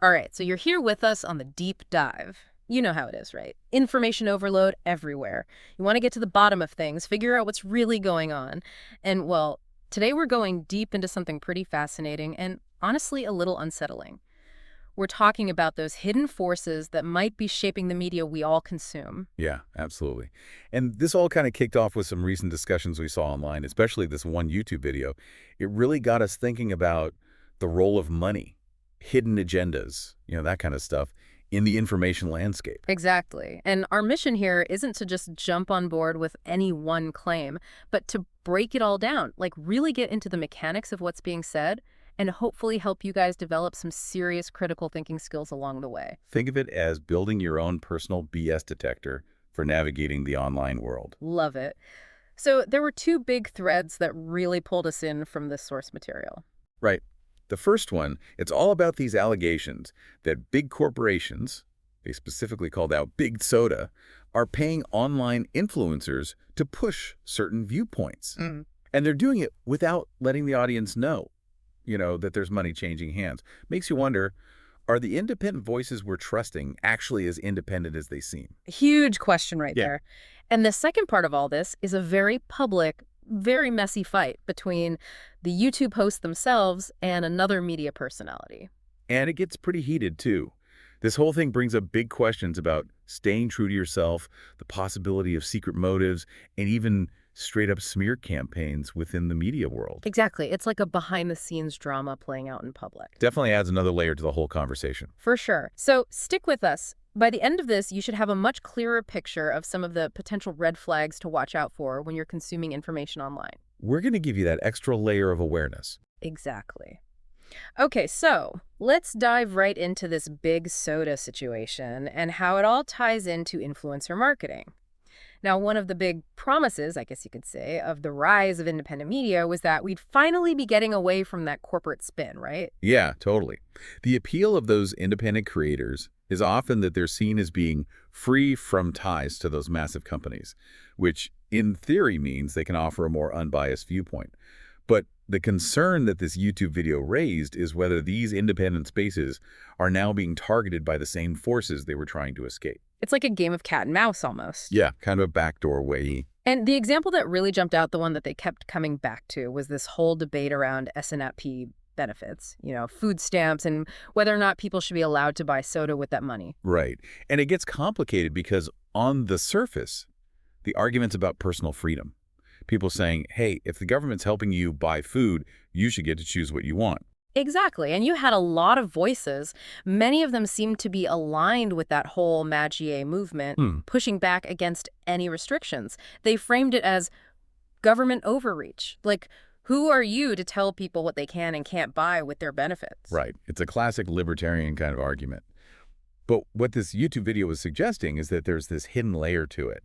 All right, so you're here with us on the deep dive. You know how it is, right? Information overload everywhere. You want to get to the bottom of things, figure out what's really going on. And, well, today we're going deep into something pretty fascinating and honestly a little unsettling. We're talking about those hidden forces that might be shaping the media we all consume. Yeah, absolutely. And this all kind of kicked off with some recent discussions we saw online, especially this one YouTube video. It really got us thinking about the role of money, hidden agendas, that kind of stuff in the information landscape. Exactly. And our mission here isn't to just jump on board with any one claim, but to break it all down, like really get into the mechanics of what's being said and hopefully help you guys develop some serious critical thinking skills along the way. Think of it as building your own personal BS detector for navigating the online world. Love it. So there were two big threads that really pulled us in from this source material. Right. The first one, it's all about these allegations that big corporations, they specifically called out Big Soda, are paying online influencers to push certain viewpoints. And they're doing it without letting the audience know, that there's money changing hands. Makes you wonder, are the independent voices we're trusting actually as independent as they seem? Huge question right Yeah. there. And the second part of all this is a very public, very messy fight between the YouTube hosts themselves and another media personality. And it gets pretty heated, too. This whole thing brings up big questions about staying true to yourself, the possibility of secret motives, and even straight-up smear campaigns within the media world. Exactly. It's like a behind-the-scenes drama playing out in public. Definitely adds another layer to the whole conversation. For sure. So stick with us. By the end of this, you should have a much clearer picture of some of the potential red flags to watch out for when you're consuming information online. We're going to give you that extra layer of awareness. Exactly. Okay, so let's dive right into this big soda situation and how it all ties into influencer marketing. Now, one of the big promises, I guess you could say, of the rise of independent media was that we'd finally be getting away from that corporate spin, right? Yeah, totally. The appeal of those independent creators is often that they're seen as being free from ties to those massive companies, which in theory means they can offer a more unbiased viewpoint. But the concern that this YouTube video raised is whether these independent spaces are now being targeted by the same forces they were trying to escape. It's like a game of cat and mouse almost. Yeah, kind of a backdoor way. And the example that really jumped out, the one that they kept coming back to, was this whole debate around SNAP benefits, food stamps, and whether or not people should be allowed to buy soda with that money. Right. And it gets complicated because on the surface, the argument's about personal freedom. People saying, hey, if the government's helping you buy food, you should get to choose what you want. Exactly. And you had a lot of voices. Many of them seemed to be aligned with that whole MAGA movement, pushing back against any restrictions. They framed it as government overreach. Like, who are you to tell people what they can and can't buy with their benefits? Right. It's a classic libertarian kind of argument. But what this YouTube video was suggesting is that there's this hidden layer to it.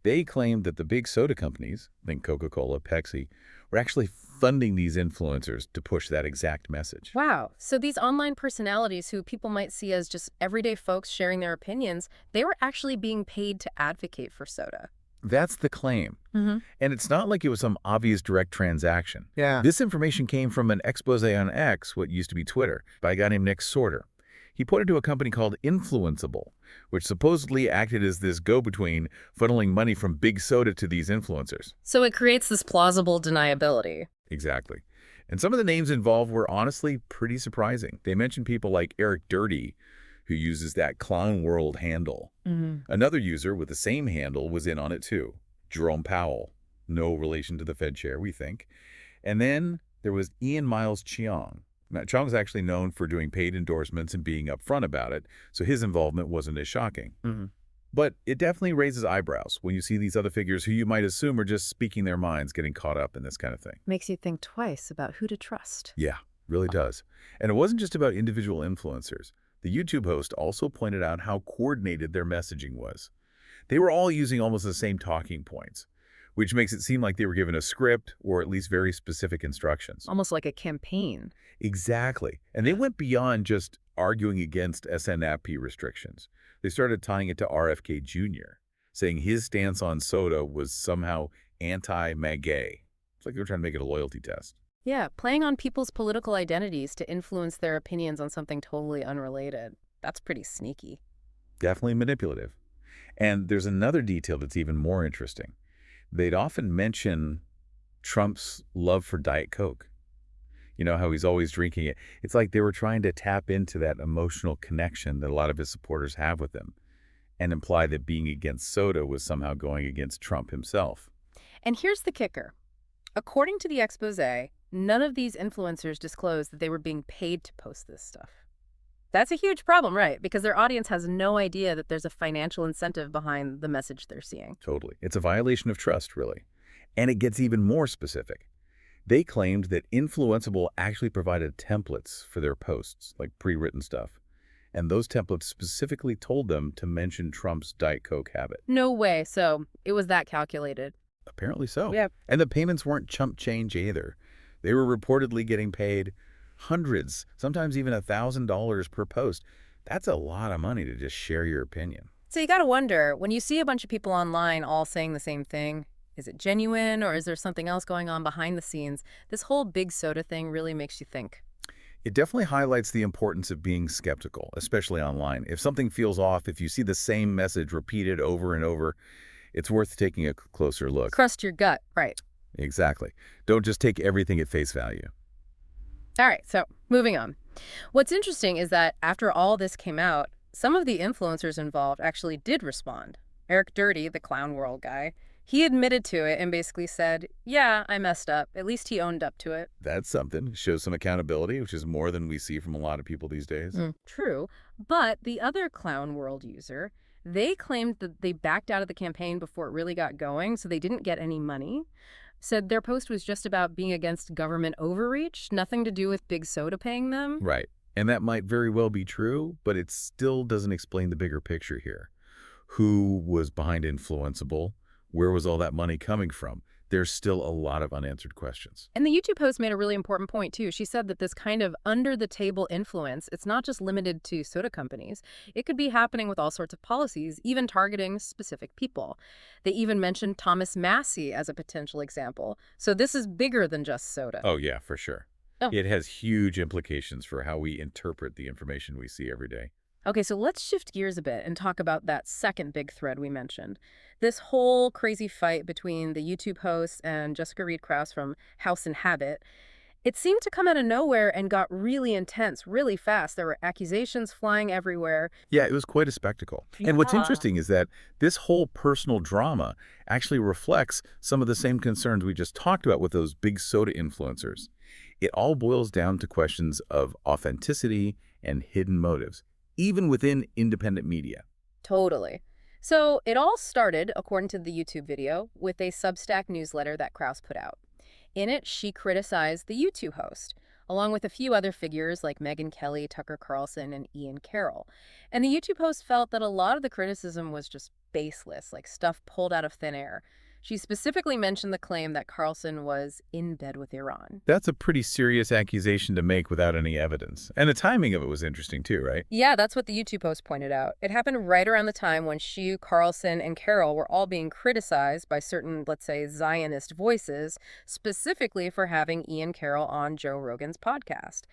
They claimed that the big soda companies, think Coca-Cola, Pepsi, were actually funding these influencers to push that exact message. Wow. So these online personalities who people might see as just everyday folks sharing their opinions, they were actually being paid to advocate for soda. That's the claim. And it's not like it was some obvious direct transaction. Yeah. This information came from an expose on X, what used to be Twitter, by a guy named Nick Sorter. He pointed to a company called Influenceable, which supposedly acted as this go-between, funneling money from big soda to these influencers. So it creates this plausible deniability. Exactly. And some of the names involved were honestly pretty surprising. They mentioned people like Eric Dirty, who uses that Clown World handle. Another user with the same handle was in on it too. Jerome Powell, no relation to the Fed chair, we think. And then there was Ian Miles Cheong. Now, Cheong's actually known for doing paid endorsements and being upfront about it, so his involvement wasn't as shocking. But it definitely raises eyebrows when you see these other figures who you might assume are just speaking their minds getting caught up in this kind of thing. Makes you think twice about who to trust. Yeah, really does. And it wasn't just about individual influencers. The YouTube host also pointed out how coordinated their messaging was. They were all using almost the same talking points, which makes it seem like they were given a script or at least very specific instructions. Almost like a campaign. Exactly. And they went beyond just arguing against SNAP restrictions. They started tying it to RFK Jr., saying his stance on soda was somehow anti-MAGA. It's like they were trying to make it a loyalty test. Yeah, playing on people's political identities to influence their opinions on something totally unrelated. That's pretty sneaky. Definitely manipulative. And there's another detail that's even more interesting. They'd often mention Trump's love for Diet Coke. You know, how he's always drinking it. It's like they were trying to tap into that emotional connection that a lot of his supporters have with him and imply that being against soda was somehow going against Trump himself. And here's the kicker. According to the expose, none of these influencers disclosed that they were being paid to post this stuff. That's a huge problem, right? Because their audience has no idea that there's a financial incentive behind the message they're seeing. Totally. It's a violation of trust, really. And it gets even more specific. They claimed that Influenceable actually provided templates for their posts, like pre-written stuff. And those templates specifically told them to mention Trump's Diet Coke habit. No way. So it was that calculated. Apparently so. Yeah. And the payments weren't chump change either. They were reportedly getting paid hundreds, sometimes even $1,000 per post. That's a lot of money to just share your opinion. So you got to wonder, when you see a bunch of people online all saying the same thing, is it genuine or is there something else going on behind the scenes? This whole big soda thing really makes you think. It definitely highlights the importance of being skeptical, especially online. If something feels off, if you see the same message repeated over and over, it's worth taking a closer look. Trust your gut, right. Exactly. Don't just take everything at face value. All right, so moving on. What's interesting is that after all this came out, some of the influencers involved actually did respond. Eric Dirty, the clown world guy, he admitted to it and basically said, yeah, I messed up. At least he owned up to it. That's something. Shows some accountability, which is more than we see from a lot of people these days. True. But the other clown world user, they claimed that they backed out of the campaign before it really got going, so they didn't get any money. Said their post was just about being against government overreach, nothing to do with Big Soda paying them. Right. And that might very well be true, but it still doesn't explain the bigger picture here. Who was behind Influenceable? Where was all that money coming from? There's still a lot of unanswered questions. And the YouTube host made a really important point, too. She said that this kind of under-the-table influence, it's not just limited to soda companies. It could be happening with all sorts of policies, even targeting specific people. They even mentioned Thomas Massey as a potential example. So this is bigger than just soda. Oh, yeah, for sure. Oh. It has huge implications for how we interpret the information we see every day. Okay, so let's shift gears a bit and talk about that second big thread we mentioned. This whole crazy fight between the YouTube host and Jessica Reed Krause from House and Habit. It seemed to come out of nowhere and got really intense really fast. There were accusations flying everywhere. Yeah, it was quite a spectacle. And what's interesting is that this whole personal drama actually reflects some of the same concerns we just talked about with those big soda influencers. It all boils down to questions of authenticity and hidden motives, even within independent media. Totally. So it all started, according to the YouTube video, with a Substack newsletter that Krause put out. In it, she criticized the YouTube host, along with a few other figures like Megyn Kelly, Tucker Carlson, and Ian Carroll. And the YouTube host felt that a lot of the criticism was just baseless, like stuff pulled out of thin air. She specifically mentioned the claim that Carlson was in bed with Iran. That's a pretty serious accusation to make without any evidence. And the timing of it was interesting too, right? Yeah, that's what the YouTube post pointed out. It happened right around the time when she, Carlson, and Carroll were all being criticized by certain, let's say, Zionist voices, specifically for having Ian Carroll on Joe Rogan's podcast.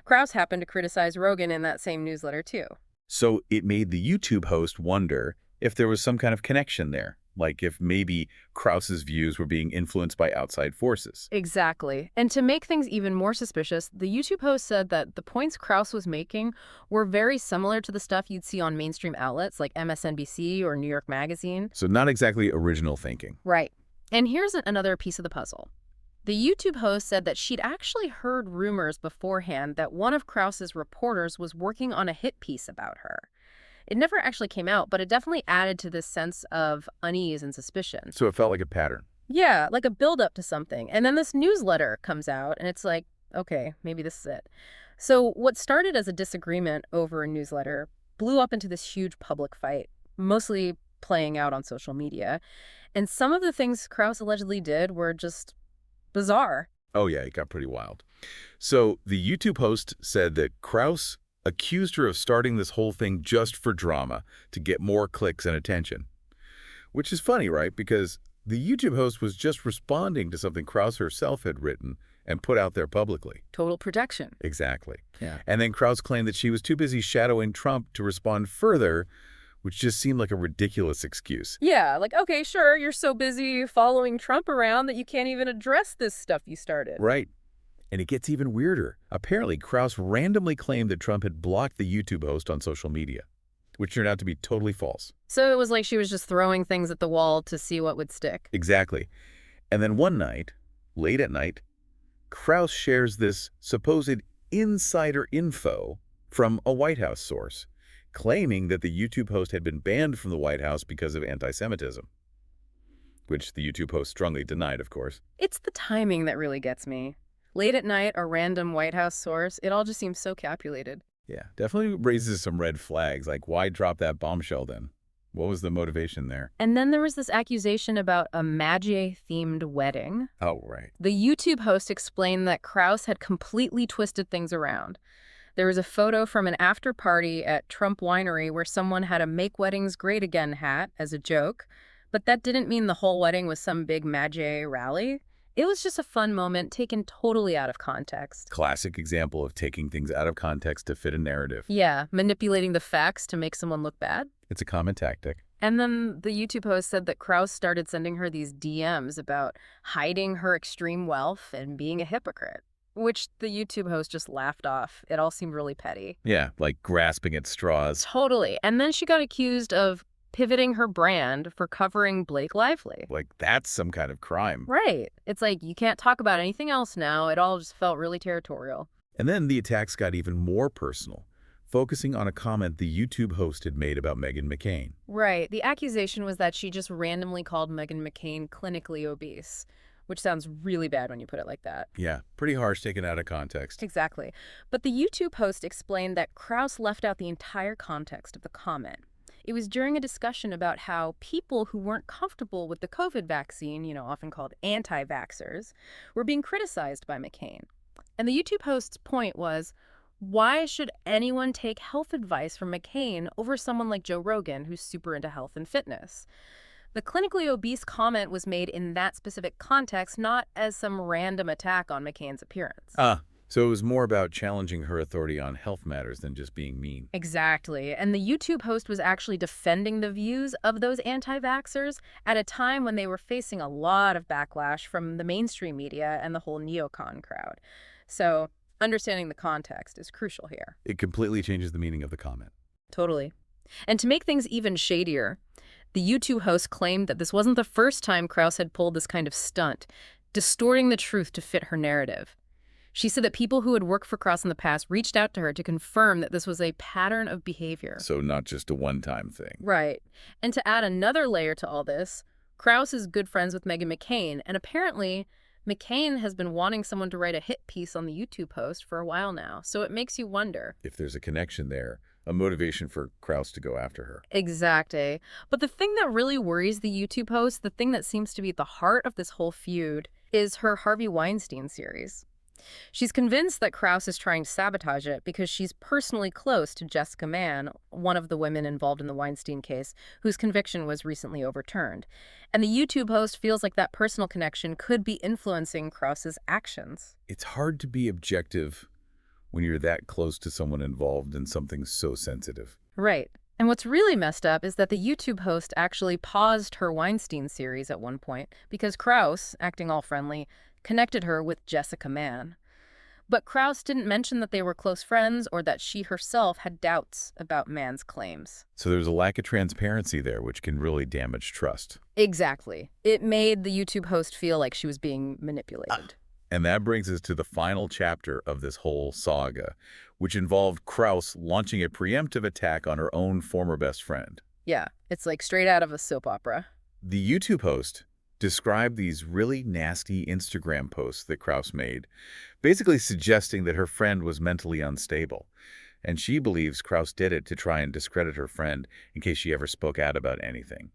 Krause happened to criticize Rogan in that same newsletter too. So it made the YouTube host wonder if there was some kind of connection there. Like if maybe Krause's views were being influenced by outside forces. Exactly. And to make things even more suspicious, the YouTube host said that the points Krause was making were very similar to the stuff you'd see on mainstream outlets like MSNBC or New York Magazine. So not exactly original thinking. Right. And here's another piece of the puzzle. The YouTube host said that she'd actually heard rumors beforehand that one of Krause's reporters was working on a hit piece about her. It never actually came out, but it definitely added to this sense of unease and suspicion. So it felt like a pattern. Yeah, like a build-up to something. And then this newsletter comes out, and it's like, okay, maybe this is it. So what started as a disagreement over a newsletter blew up into this huge public fight, mostly playing out on social media. And some of the things Krause allegedly did were just bizarre. Oh yeah, it got pretty wild. So the YouTube host said that Krause accused her of starting this whole thing just for drama, to get more clicks and attention. Which is funny, right? Because the YouTube host was just responding to something Krause herself had written and put out there publicly. Total protection. Exactly. Yeah. And then Krause claimed that she was too busy shadowing Trump to respond further, which just seemed like a ridiculous excuse. Yeah, like, okay, sure, you're so busy following Trump around that you can't even address this stuff you started. Right. And it gets even weirder. Apparently, Krause randomly claimed that Trump had blocked the YouTube host on social media, which turned out to be totally false. So it was like she was just throwing things at the wall to see what would stick. Exactly. And then one night, late at night, Krause shares this supposed insider info from a White House source, claiming that the YouTube host had been banned from the White House because of anti-Semitism, which the YouTube host strongly denied, of course. It's the timing that really gets me. Late at night, a random White House source, it all just seems so calculated. Yeah, definitely raises some red flags, like why drop that bombshell then? What was the motivation there? And then there was this accusation about a Magi-themed wedding. Oh, right. The YouTube host explained that Krause had completely twisted things around. There was a photo from an after-party at Trump Winery where someone had a Make Weddings Great Again hat as a joke, but that didn't mean the whole wedding was some big Magi rally. It was just a fun moment taken totally out of context. Classic example of taking things out of context to fit a narrative. Yeah, manipulating the facts to make someone look bad. It's a common tactic. And then the YouTube host said that Krause started sending her these DMs about hiding her extreme wealth and being a hypocrite, which the YouTube host just laughed off. It all seemed really petty. Yeah, like grasping at straws. Totally. And then she got accused of pivoting her brand for covering Blake Lively. Like that's some kind of crime. Right. It's like you can't talk about anything else now. It all just felt really territorial. And then the attacks got even more personal, focusing on a comment the YouTube host had made about Meghan McCain. Right. The accusation was that she just randomly called Meghan McCain clinically obese, which sounds really bad when you put it like that. Yeah, pretty harsh taken out of context. Exactly. But the YouTube host explained that Krause left out the entire context of the comment. It was during a discussion about how people who weren't comfortable with the COVID vaccine, often called anti-vaxxers, were being criticized by McCain. And the YouTube host's point was, why should anyone take health advice from McCain over someone like Joe Rogan, who's super into health and fitness? The clinically obese comment was made in that specific context, not as some random attack on McCain's appearance. So it was more about challenging her authority on health matters than just being mean. Exactly. And the YouTube host was actually defending the views of those anti-vaxxers at a time when they were facing a lot of backlash from the mainstream media and the whole neocon crowd. So understanding the context is crucial here. It completely changes the meaning of the comment. Totally. And to make things even shadier, the YouTube host claimed that this wasn't the first time Krause had pulled this kind of stunt, distorting the truth to fit her narrative. She said that people who had worked for Krause in the past reached out to her to confirm that this was a pattern of behavior. So not just a one-time thing. Right. And to add another layer to all this, Krause is good friends with Meghan McCain, and apparently McCain has been wanting someone to write a hit piece on the YouTube post for a while now. So it makes you wonder if there's a connection there, a motivation for Krause to go after her. Exactly. But the thing that really worries the YouTube host, the thing that seems to be at the heart of this whole feud, is her Harvey Weinstein series. She's convinced that Krause is trying to sabotage it because she's personally close to Jessica Mann, one of the women involved in the Weinstein case, whose conviction was recently overturned. And the YouTube host feels like that personal connection could be influencing Krause's actions. It's hard to be objective when you're that close to someone involved in something so sensitive. Right. And what's really messed up is that the YouTube host actually paused her Weinstein series at one point because Krause, acting all friendly, connected her with Jessica Mann. But Krause didn't mention that they were close friends or that she herself had doubts about Mann's claims. So there's a lack of transparency there, which can really damage trust. Exactly. It made the YouTube host feel like she was being manipulated. And that brings us to the final chapter of this whole saga, which involved Krause launching a preemptive attack on her own former best friend. Yeah, it's like straight out of a soap opera. The YouTube host described these really nasty Instagram posts that Krause made, basically suggesting that her friend was mentally unstable. And she believes Krause did it to try and discredit her friend in case she ever spoke out about anything.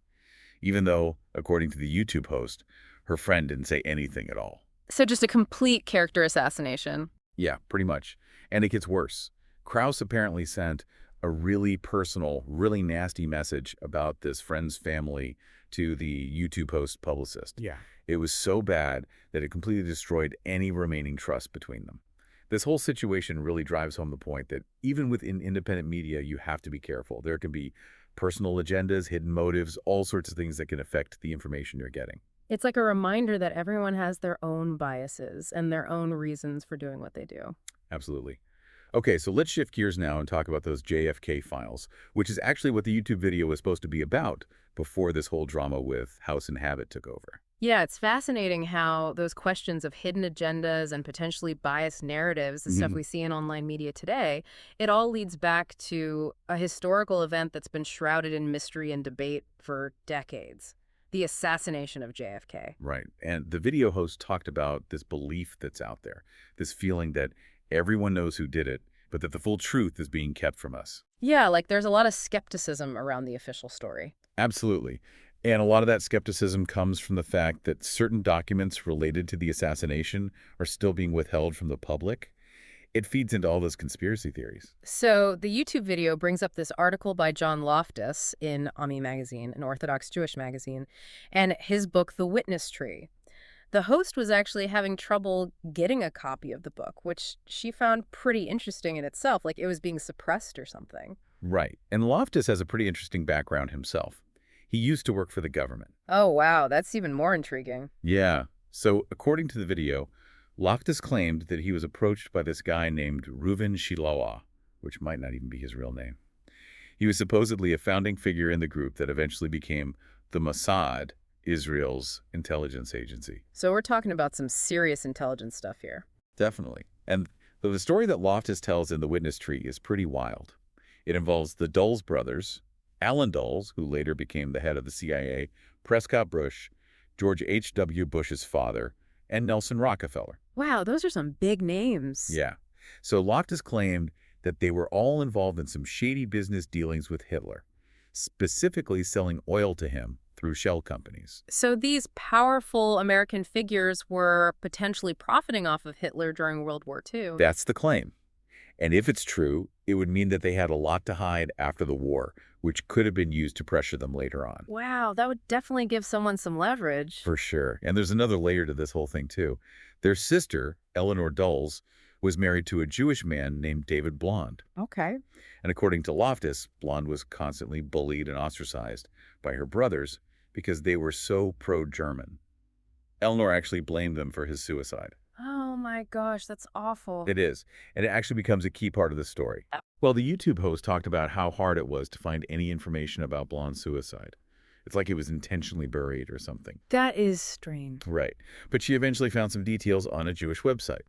Even though, according to the YouTube host, her friend didn't say anything at all. So just a complete character assassination. Yeah, pretty much. And it gets worse. Krause apparently sent a really personal, really nasty message about this friend's family to the YouTube host publicist. Yeah. It was so bad that it completely destroyed any remaining trust between them. This whole situation really drives home the point that even within independent media, you have to be careful. There can be personal agendas, hidden motives, all sorts of things that can affect the information you're getting. It's like a reminder that everyone has their own biases and their own reasons for doing what they do. Absolutely. Okay, so let's shift gears now and talk about those JFK files, which is actually what the YouTube video was supposed to be about before this whole drama with House and Habit took over. Yeah, it's fascinating how those questions of hidden agendas and potentially biased narratives, the stuff we see in online media today, it all leads back to a historical event that's been shrouded in mystery and debate for decades. The assassination of JFK. Right. And the video host talked about this belief that's out there, this feeling that everyone knows who did it, but that the full truth is being kept from us. Yeah, like there's a lot of skepticism around the official story. Absolutely. And a lot of that skepticism comes from the fact that certain documents related to the assassination are still being withheld from the public. It feeds into all those conspiracy theories. So the YouTube video brings up this article by John Loftus in Ami magazine, an Orthodox Jewish magazine, and his book, The Witness Tree. The host was actually having trouble getting a copy of the book, which she found pretty interesting in itself, like it was being suppressed or something. Right. And Loftus has a pretty interesting background himself. He used to work for the government. Oh, wow, that's even more intriguing. Yeah. So according to the video, Loftus claimed that he was approached by this guy named Reuven Shiloah, which might not even be his real name. He was supposedly a founding figure in the group that eventually became the Mossad, Israel's intelligence agency. So we're talking about some serious intelligence stuff here. Definitely. And the story that Loftus tells in The Witness Tree is pretty wild. It involves the Dulles brothers, Alan Dulles, who later became the head of the CIA, Prescott Bush, George H.W. Bush's father, and Nelson Rockefeller. Wow, those are some big names. Yeah. So Loftus claimed that they were all involved in some shady business dealings with Hitler, specifically selling oil to him through shell companies. So these powerful American figures were potentially profiting off of Hitler during World War II. That's the claim. And if it's true, it would mean that they had a lot to hide after the war, which could have been used to pressure them later on. Wow, that would definitely give someone some leverage. For sure. And there's another layer to this whole thing, too. Their sister, Eleanor Dulles, was married to a Jewish man named David Blond. Okay. And according to Loftus, Blond was constantly bullied and ostracized by her brothers because they were so pro-German. Eleanor actually blamed them for his suicide. Oh my gosh, that's awful. It is, and it actually becomes a key part of the story. Well, the YouTube host talked about how hard it was to find any information about Blonde's suicide. It's like it was intentionally buried or something. That is strange. Right. But she eventually found some details on a Jewish website.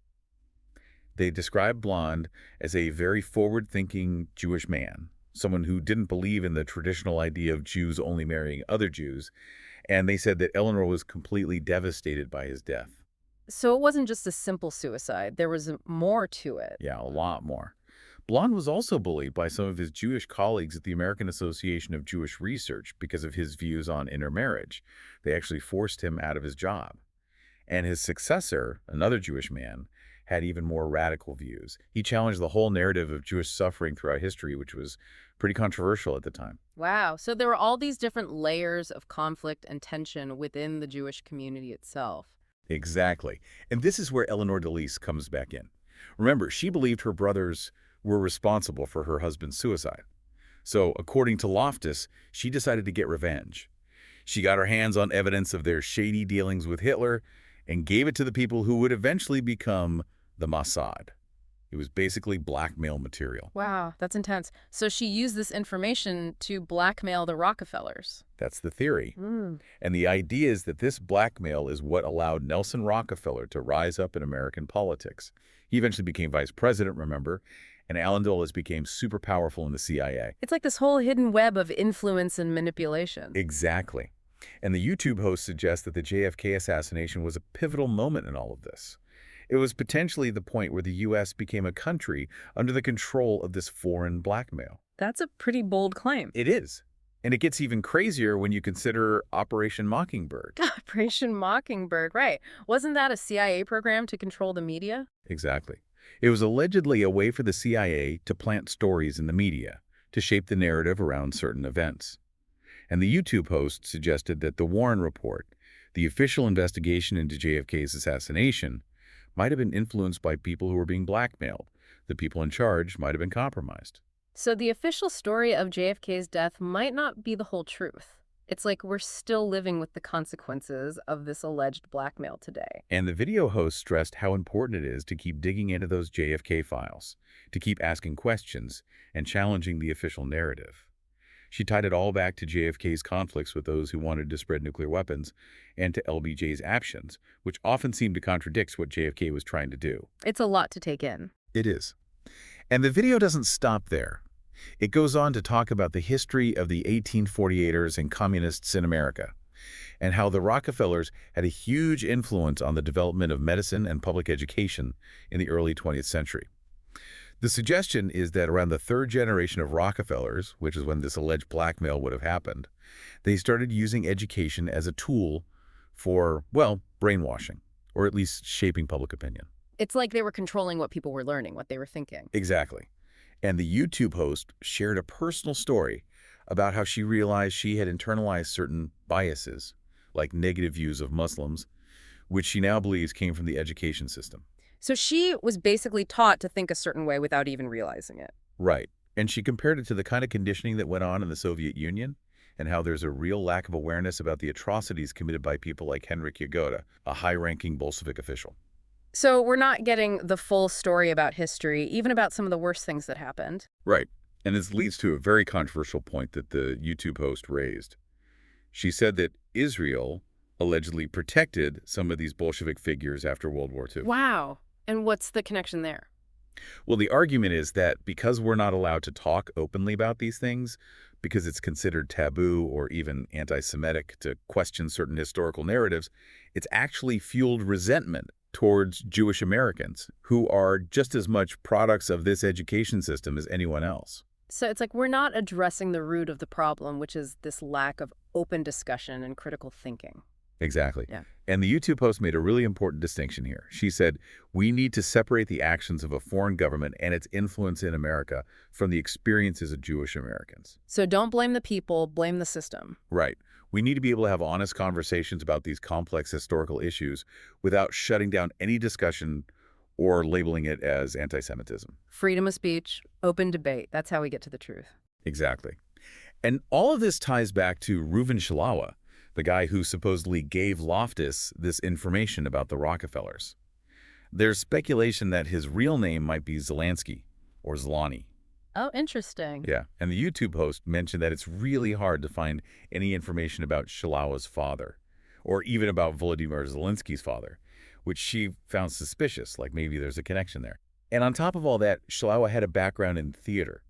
They described Blonde as a very forward-thinking Jewish man, someone who didn't believe in the traditional idea of Jews only marrying other Jews, and they said that Eleanor was completely devastated by his death. So it wasn't just a simple suicide. There was more to it. Yeah, a lot more. Blonde was also bullied by some of his Jewish colleagues at the American Association of Jewish Research because of his views on intermarriage. They actually forced him out of his job. And his successor, another Jewish man, had even more radical views. He challenged the whole narrative of Jewish suffering throughout history, which was pretty controversial at the time. Wow. So there were all these different layers of conflict and tension within the Jewish community itself. Exactly. And this is where Eleanor Dulles comes back in. Remember, she believed her brothers were responsible for her husband's suicide. So, according to Loftus, she decided to get revenge. She got her hands on evidence of their shady dealings with Hitler and gave it to the people who would eventually become the Mossad. It was basically blackmail material. Wow, that's intense. So she used this information to blackmail the Rockefellers. That's the theory. Mm. And the idea is that this blackmail is what allowed Nelson Rockefeller to rise up in American politics. He eventually became vice president, remember, and Alan Dulles became super powerful in the CIA. It's like this whole hidden web of influence and manipulation. Exactly. And the YouTube host suggests that the JFK assassination was a pivotal moment in all of this. It was potentially the point where the U.S. became a country under the control of this foreign blackmail. That's a pretty bold claim. It is. And it gets even crazier when you consider Operation Mockingbird. Operation Mockingbird, right. Wasn't that a CIA program to control the media? Exactly. It was allegedly a way for the CIA to plant stories in the media, to shape the narrative around certain events. And the YouTube host suggested that the Warren Report, the official investigation into JFK's assassination, might have been influenced by people who were being blackmailed. The people in charge might have been compromised. So the official story of JFK's death might not be the whole truth. It's like we're still living with the consequences of this alleged blackmail today. And the video host stressed how important it is to keep digging into those JFK files, to keep asking questions and challenging the official narrative. She tied it all back to JFK's conflicts with those who wanted to spread nuclear weapons and to LBJ's actions, which often seemed to contradict what JFK was trying to do. It's a lot to take in. It is. And the video doesn't stop there. It goes on to talk about the history of the 1848ers and communists in America, and how the Rockefellers had a huge influence on the development of medicine and public education in the early 20th century. The suggestion is that around the third generation of Rockefellers, which is when this alleged blackmail would have happened, they started using education as a tool for, well, brainwashing, or at least shaping public opinion. It's like they were controlling what people were learning, what they were thinking. Exactly. And the YouTube host shared a personal story about how she realized she had internalized certain biases, like negative views of Muslims, which she now believes came from the education system. So she was basically taught to think a certain way without even realizing it. Right. And she compared it to the kind of conditioning that went on in the Soviet Union and how there's a real lack of awareness about the atrocities committed by people like Henryk Yagoda, a high-ranking Bolshevik official. So we're not getting the full story about history, even about some of the worst things that happened. Right. And this leads to a very controversial point that the YouTube host raised. She said that Israel allegedly protected some of these Bolshevik figures after World War II. Wow. And what's the connection there? Well, the argument is that because we're not allowed to talk openly about these things, because it's considered taboo or even anti-Semitic to question certain historical narratives, it's actually fueled resentment towards Jewish Americans, who are just as much products of this education system as anyone else. So it's like we're not addressing the root of the problem, which is this lack of open discussion and critical thinking. Exactly. Yeah. And the YouTube post made a really important distinction here. She said, we need to separate the actions of a foreign government and its influence in America from the experiences of Jewish Americans. So don't blame the people, blame the system. Right. We need to be able to have honest conversations about these complex historical issues without shutting down any discussion or labeling it as anti-Semitism. Freedom of speech, open debate. That's how we get to the truth. Exactly. And all of this ties back to Reuven Shalawa, the guy who supposedly gave Loftus this information about the Rockefellers. There's speculation that his real name might be Zelensky or Zelani. Oh, interesting. Yeah, and the YouTube host mentioned that it's really hard to find any information about Shalawa's father, or even about Volodymyr Zelensky's father, which she found suspicious, like maybe there's a connection there. And on top of all that, Shalawa had a background in theater,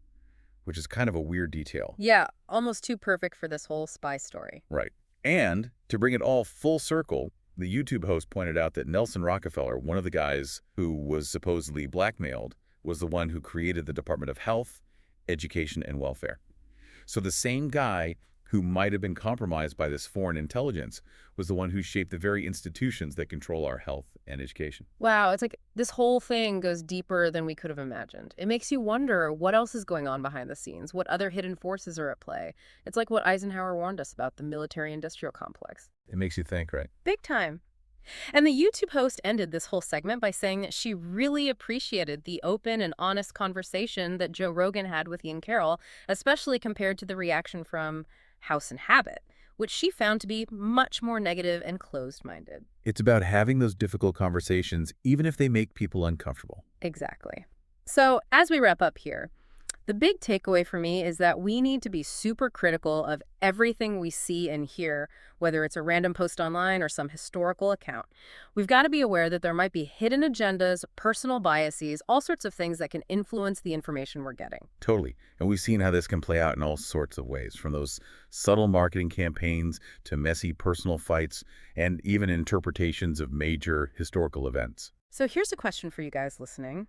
which is kind of a weird detail. Yeah, almost too perfect for this whole spy story. Right. And to bring it all full circle, the YouTube host pointed out that Nelson Rockefeller, one of the guys who was supposedly blackmailed, was the one who created the Department of Health, Education, and Welfare. So the same guy who might have been compromised by this foreign intelligence was the one who shaped the very institutions that control our health and education. Wow, it's like this whole thing goes deeper than we could have imagined. It makes you wonder what else is going on behind the scenes, what other hidden forces are at play. It's like what Eisenhower warned us about the military-industrial complex. It makes you think, right? Big time. And the YouTube host ended this whole segment by saying that she really appreciated the open and honest conversation that Joe Rogan had with Ian Carroll, especially compared to the reaction from House and Habit, which she found to be much more negative and closed-minded. It's about having those difficult conversations, even if they make people uncomfortable. Exactly. So as we wrap up here, the big takeaway for me is that we need to be super critical of everything we see and hear, whether it's a random post online or some historical account. We've got to be aware that there might be hidden agendas, personal biases, all sorts of things that can influence the information we're getting. Totally. And we've seen how this can play out in all sorts of ways, from those subtle marketing campaigns to messy personal fights and even interpretations of major historical events. So here's a question for you guys listening.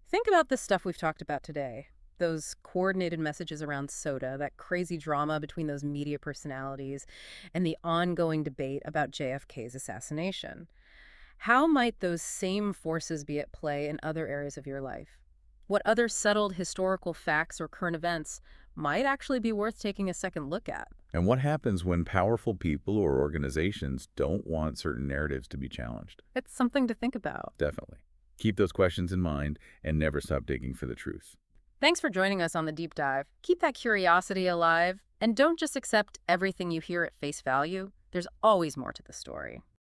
Think about this stuff we've talked about today. Those coordinated messages around soda, that crazy drama between those media personalities, and the ongoing debate about JFK's assassination. How might those same forces be at play in other areas of your life? What other settled historical facts or current events might actually be worth taking a second look at? And what happens when powerful people or organizations don't want certain narratives to be challenged? It's something to think about. Definitely. Keep those questions in mind and never stop digging for the truth. Thanks for joining us on the deep dive. Keep that curiosity alive, and don't just accept everything you hear at face value. There's always more to the story.